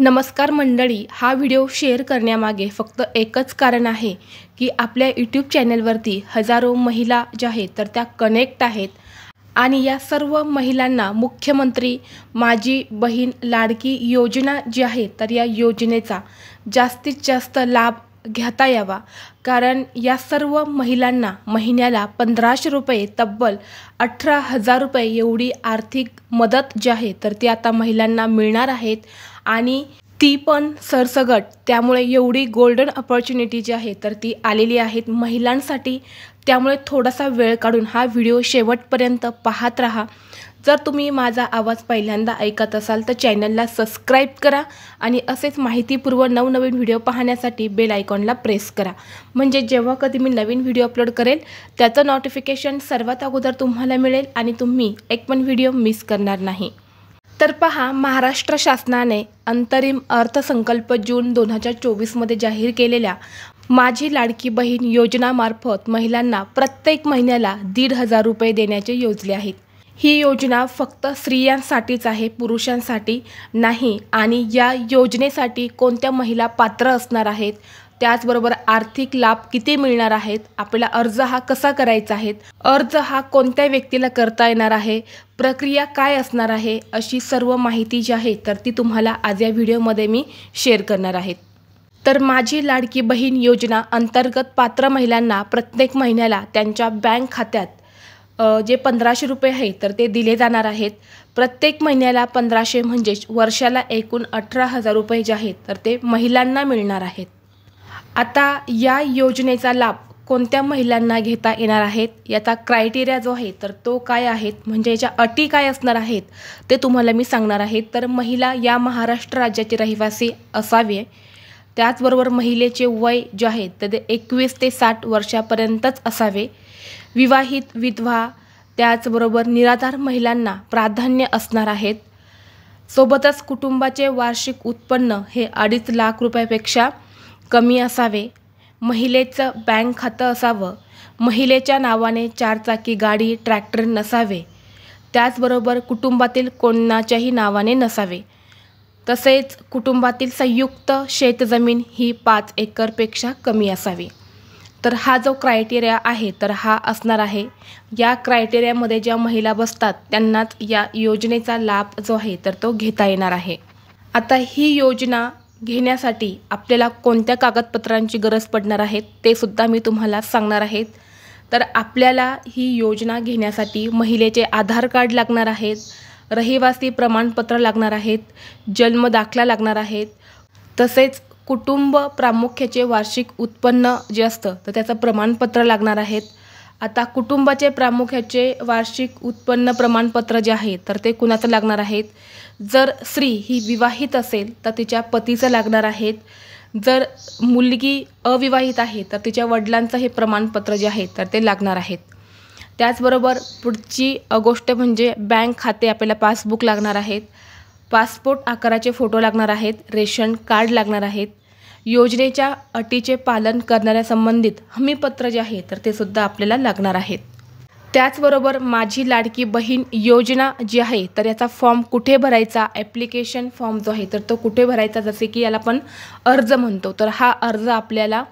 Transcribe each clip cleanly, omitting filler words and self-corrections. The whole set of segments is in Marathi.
नमस्कार मंडळी, हा व्हिडिओ शेअर करण्यामागे फक्त एकच कारण आहे की आपल्या यूट्यूब चॅनलवरती हजारो महिला ज्या आहेत तर त्या कनेक्ट आहेत आणि या सर्व महिलांना मुख्यमंत्री माझी बहीण लाडकी योजना जी आहे तर या योजनेचा जास्तीत जास्त लाभ घेता यावा। कारण या सर्व महिलांना महिन्याला 1500 रुपये तब्बल 18,000 रुपये एवढी आर्थिक मदत जी आहे तर ती आता महिलांना मिळणार आहेत आणि ती पण सरसगट। त्यामुळे एवढी गोल्डन अपॉर्च्युनिटी जी आहे तर ती आलेली आहे महिलांसाठी। त्यामुळे थोडासा वेळ काढून हा व्हिडिओ शेवटपर्यंत पाहत राहा। जर तुम्ही माझा आवाज पहिल्यांदा ऐकत असाल तर चॅनलला सबस्क्राइब करा आणि असेच माहितीपूर्ण नवनवीन व्हिडिओ पाहण्यासाठी बेल आयकॉनला प्रेस करा, म्हणजे जेव्हा कधी मी नवीन व्हिडिओ अपलोड करेल त्याचं नोटिफिकेशन सर्वात अगोदर तुम्हाला मिळेल आणि तुम्ही एक पण व्हिडिओ मिस करणार नाही। तर पहा, महाराष्ट्र शासनाने अंतरिम अर्थसंकल्प जून 2024 मध्ये जाहीर केलेल्या माझी लाडकी बहीण योजनामार्फत महिलांना प्रत्येक महिन्याला 1,500 रुपये देण्याचे योजले आहेत। ही योजना फक्त स्त्रियांसाठीच आहे, पुरुषांसाठी नाही। आणि या योजनेसाठी कोणत्या महिला पात्र असणार आहेत, त्याचबरोबर आर्थिक लाभ किती मिळणार आहेत, आपला अर्ज हा कसा करायचा आहे, अर्ज हा कोणत्या व्यक्तीला करता येणार आहे, प्रक्रिया काय असणार आहे, अशी सर्व माहिती जी आहे तर ती तुम्हाला आज या व्हिडिओमध्ये मी शेअर करणार आहे। तर माझी लाडकी बहीण योजना अंतर्गत पात्र महिलांना प्रत्येक महिन्याला त्यांच्या बँक खात्यात जे 1500 रुपये आहेत तर ते दिले जाणार आहेत। प्रत्येक महिन्याला 1500 म्हणजे वर्षाला एकूण 18,000 रुपये जे आहेत तर ते महिलांना मिळणार आहेत। आता या योजनेचा लाभ कोणत्या महिलांना घेता येणार आहेत, याचा क्रायटेरिया जो आहे तर तो काय आहेत, म्हणजे याच्या अटी काय असणार आहेत ते तुम्हाला मी सांगणार आहे। तर महिला या महाराष्ट्र राज्याचे रहिवासी असावे, त्याचबरोबर महिलेचे वय जे आहे तर ते 21 ते 60 वर्षापर्यंतच असावे, विवाहित, विधवा, त्याचबरोबर निराधार महिलांना प्राधान्य असणार आहेत। सोबतच कुटुंबाचे वार्षिक उत्पन्न हे 2.5 लाख रुपयापेक्षा कमी असावे, महिलेचं बँक खातं असावं, महिलेच्या नावाने 4 चाकी गाडी ट्रॅक्टर नसावे, त्याचबरोबर कुटुंबातील कोणाच्याही नावाने नसावे, तसेच कुटुंबातील संयुक्त शेतजमीन ही 5 एकरपेक्षा कमी असावी। तर हा जो क्रायटेरिया आहे तर हा असणार आहे। या क्रायटेरियामध्ये ज्या महिला बसतात त्यांनाच या योजनेचा लाभ जो आहे तर तो घेता येणार आहे। आता ही योजना घेण्यासाठी आपल्याला कोणत्या कागदपत्रांची गरज पडणार आहे ते सुद्धा मी तुम्हाला सांगणार आहे। तर आपल्याला ही योजना घेण्यासाठी महिलेचे आधार कार्ड लागणार आहेत, रहिवासी प्रमाणपत्र लागणार आहेत, जन्म दाखला लागणार आहेत, तसेच कुटुंब प्रामुख्याचे वार्षिक उत्पन्न जे असतं तर त्याचं प्रमाणपत्र लागणार आहेत। आता कुटुंबाचे प्रामुख्याचे वार्षिक उत्पन्न प्रमाणपत्र जे आहे तर ते कुणाचं लागणार आहेत, जर स्त्री ही विवाहित असेल तर तिच्या पतीचं लागणार आहेत, जर मुलगी अविवाहित आहे तर तिच्या वडिलांचं हे प्रमाणपत्र जे आहे तर ते लागणार आहेत। त्याचबरोबर पुढची गोष्ट म्हणजे बँक खाते, आपल्याला पासबुक लागणार आहेत, पासपोर्ट आकाराचे फोटो लागणार आहेत, रेशन कार्ड लागणार आहेत, योजनेच्या अटीचे पालन करणाऱ्या संबंधित हमीपत्र जे आहे तर ते सुद्धा आपल्याला लागणार आहेत। त्याचबरोबर माझी लाडकी बहीण योजना जी आहे तर याचा फॉर्म कुठे भरायचा, ॲप्लिकेशन फॉर्म जो आहे तर तो कुठे भरायचा, जसे की याला आपण अर्ज म्हणतो, तर हा अर्ज आपल्याला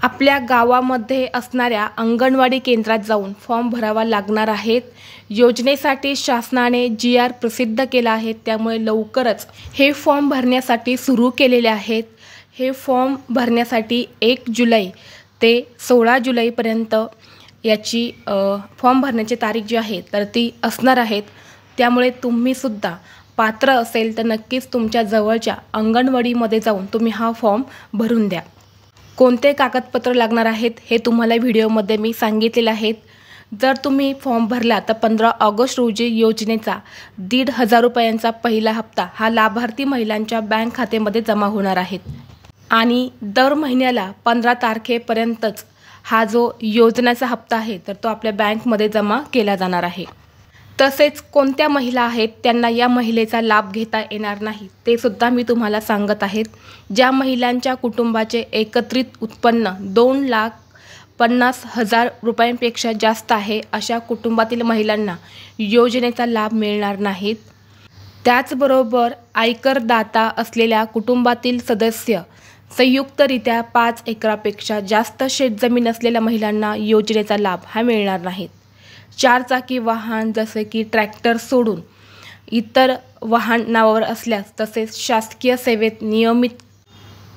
आपल्या गावामध्ये असणाऱ्या अंगणवाडी केंद्रात जाऊन फॉर्म भरावा लागणार आहेत। योजनेसाठी शासनाने GR प्रसिद्ध केला आहे, त्यामुळे लवकरच हे फॉर्म भरण्यासाठी सुरू केलेले आहेत। हे फॉर्म भरण्यासाठी 1 जुलै ते 16 जुलैपर्यंत याची फॉर्म भरण्याची तारीख जी आहे तर ती असणार आहेत। त्यामुळे तुम्हीसुद्धा पात्र असेल तर नक्कीच तुमच्या जवळच्या अंगणवाडीमध्ये जाऊन तुम्ही हा फॉर्म भरून द्या। कोणते कागदपत्र लागणार आहेत हे तुम्हाला व्हिडिओमध्ये मी सांगितलेले आहेत। जर तुम्ही फॉर्म भरला तर 15 ऑगस्ट रोजी योजनेचा 1,500 रुपयांचा पहिला हप्ता हा लाभार्थी महिलांच्या बँक खात्यामध्ये जमा होणार आहे आणि दर महिन्याला 15 तारखेपर्यंतच हा जो योजनेचा हप्ता आहे तर तो आपल्या बँकमध्ये जमा केला जाणार आहे। तसेच कोणत्या महिला आहेत त्यांना या महिलेचा लाभ घेता येणार नाही ते सुद्धा मी तुम्हाला सांगत आहे। ज्या महिलांच्या कुटुंबाचे एकत्रित उत्पन्न 2,50,000 रुपयांपेक्षा जास्त आहे अशा कुटुंबातील महिलांना योजनेचा लाभ मिळणार नाहीत। त्याचबरोबर आयकरदाता असलेल्या कुटुंबातील सदस्य संयुक्तरित्या 5 एकरापेक्षा जास्त शेतजमीन असलेल्या महिलांना योजनेचा लाभ हा मिळणार नाहीत. 4 चाकी वाहन जसे की ट्रॅक्टर सोडून इतर वाहन नावावर असल्यास, तसेच शासकीय सेवेत नियमित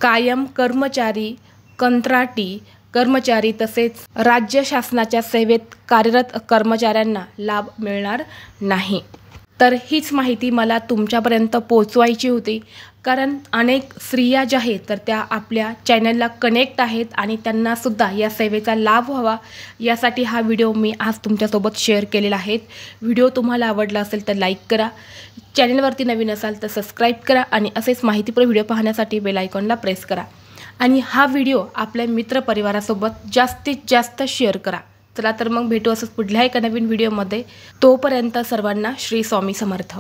कायम कर्मचारी, कंत्राटी कर्मचारी तसेच राज्य शासनाच्या सेवेत कार्यरत कर्मचाऱ्यांना लाभ मिळणार नाही. तर हीच माहिती मला तुमच्यापर्यंत पोहोचवायची होती, कारण अनेक स्त्रिया ज्या आहेत तर त्या आपल्या चॅनलला कनेक्ट आहेत आणि त्यांनासुद्धा या सेवेचा लाभ व्हावा यासाठी हा व्हिडिओ मी आज तुमच्यासोबत शेअर केलेला आहे. व्हिडिओ तुम्हाला आवडला असेल तर लाईक करा, चॅनलवरती नवीन असाल तर सबस्क्राईब करा आणि असेच माहितीपूर्ण व्हिडिओ पाहण्यासाठी बेल आयकॉनला प्रेस करा आणि हा व्हिडिओ आपल्या मित्रपरिवारासोबत जास्तीत जास्त शेअर करा. चला तर मग भेटू असंच पुढल्या एका नवीन व्हिडिओमध्ये. तोपर्यंत सर्वांना श्री स्वामी समर्थ.